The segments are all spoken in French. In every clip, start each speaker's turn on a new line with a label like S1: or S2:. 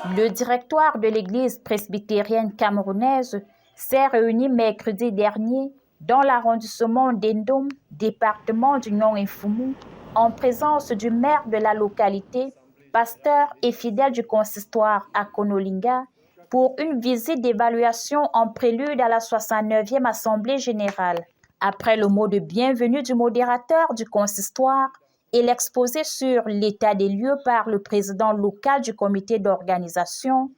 S1: Le directoire de l'Église presbytérienne camerounaise s'est réuni mercredi dernier dans l'arrondissement d'Endom, département du Nord-Infoumou, en présence du maire de la localité, pasteur et fidèle du consistoire à Konolinga, pour une visite d'évaluation en prélude à la 69e Assemblée générale. Après le mot de bienvenue du modérateur du consistoire et l'exposé sur l'état des lieux par le président local du comité d'organisation,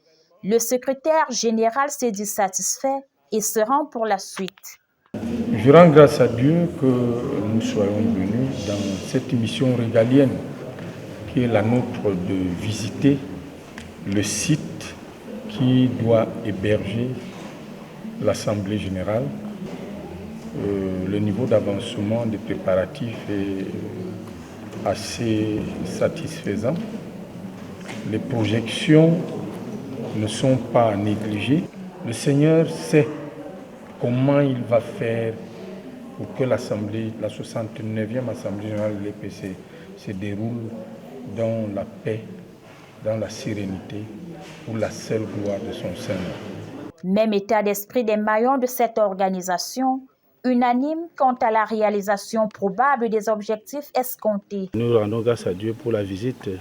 S1: le secrétaire général s'est dit satisfait et se rend pour la suite.
S2: Je rends grâce à Dieu que nous soyons venus dans cette mission régalienne qui est la nôtre de visiter le site qui doit héberger l'Assemblée générale. Le niveau d'avancement des préparatifs est assez satisfaisant. Les projections ne sont pas négligées. Le Seigneur sait comment il va faire pour que l'Assemblée, la 69e Assemblée générale de l'EPC se déroule dans la paix, dans la sérénité, pour la seule gloire de son Seigneur.
S1: Même état d'esprit des maillons de cette organisation, unanime quant à la réalisation probable des objectifs escomptés.
S3: Nous rendons grâce à Dieu pour la visite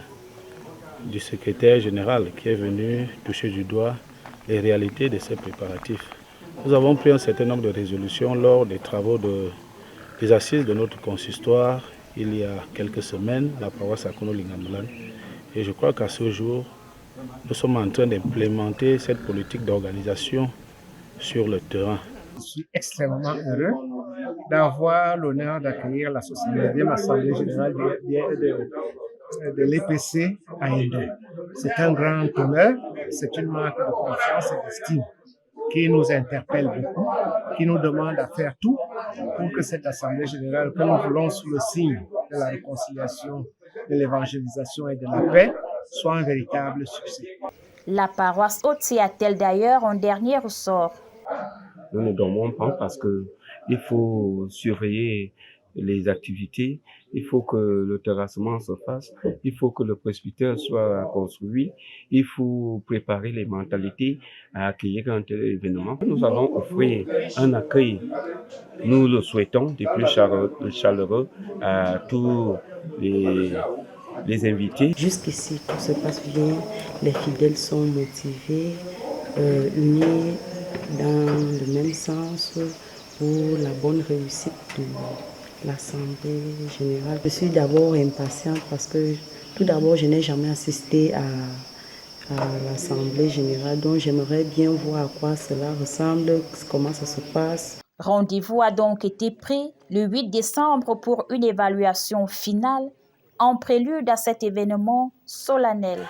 S3: du secrétaire général qui est venu toucher du doigt les réalités de ces préparatifs. Nous avons pris un certain nombre de résolutions lors des travaux des assises de notre consistoire il y a quelques semaines, la paroisse à Konolinga. Et je crois qu'à ce jour, nous sommes en train d'implémenter cette politique d'organisation sur le terrain.
S4: Je suis extrêmement heureux d'avoir l'honneur d'accueillir la 69e Assemblée générale de l'EPC à Endom. C'est un grand honneur, c'est une marque de confiance et d'estime qui nous interpelle beaucoup, qui nous demande à faire tout pour que cette Assemblée générale que nous voulons sous le signe de la réconciliation, de l'évangélisation et de la paix soit un véritable succès.
S1: La paroisse Oti a-t-elle d'ailleurs un dernier ressort?
S5: Nous ne dormons pas parce qu'il faut surveiller les activités, il faut que le terrassement se fasse, il faut que le presbytère soit construit, il faut préparer les mentalités à accueillir un tel événement. Nous allons offrir un accueil, nous le souhaitons, des plus chaleureux à tous les invités.
S6: Jusqu'ici, tout se passe bien, les fidèles sont motivés, unis dans le même sens pour la bonne réussite de l'Assemblée générale. Je suis d'abord impatiente parce que tout d'abord, je n'ai jamais assisté à l'Assemblée générale, donc j'aimerais bien voir à quoi cela ressemble, comment ça se passe.
S1: Rendez-vous a donc été pris le 8 décembre pour une évaluation finale en prélude à cet événement solennel.